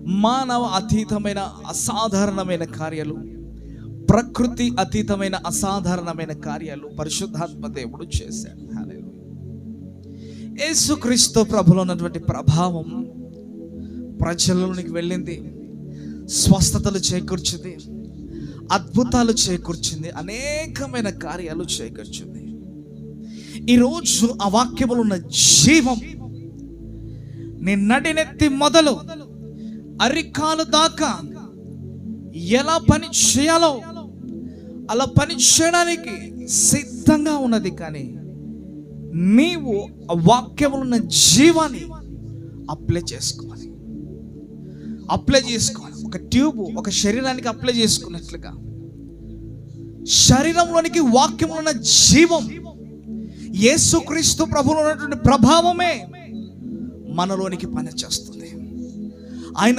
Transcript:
మానవ అతీతమైన అసాధారణమైన కార్యాలు, ప్రకృతి అతీతమైన అసాధారణమైన కార్యాలు పరిశుద్ధాత్మ దేవుడు చేశాడు. హల్లెలూయా. యేసుక్రీస్తు ప్రభులో ఉన్నటువంటి ప్రభావం ప్రజలలోనికి వెళ్ళింది, స్వస్థతలు చేకూర్చింది, అద్భుతాలు చేకూర్చింది, అనేకమైన కార్యాలు చేకూర్చింది. ఈరోజు ఆ వాక్యములో ఉన్న జీవం నీ నడినెత్తి మొదలు అరికాలు దాకా ఎలా పని చేయాలో అలా పని చేయడానికి సిద్ధంగా ఉన్నది. కానీ నీవు ఆ వాక్యములో ఉన్న జీవాన్ని అప్లై చేసుకోవాలి. ఒక ట్యూబ్ ఒక శరీరానికి అప్లై చేసుకున్నట్లుగా శరీరంలోనికి వాక్యములో ఉన్న జీవం, యేసుక్రీస్తు ప్రభువులో ఉన్నటువంటి ప్రభావమే మనలోనికి పనిచేస్తుంది.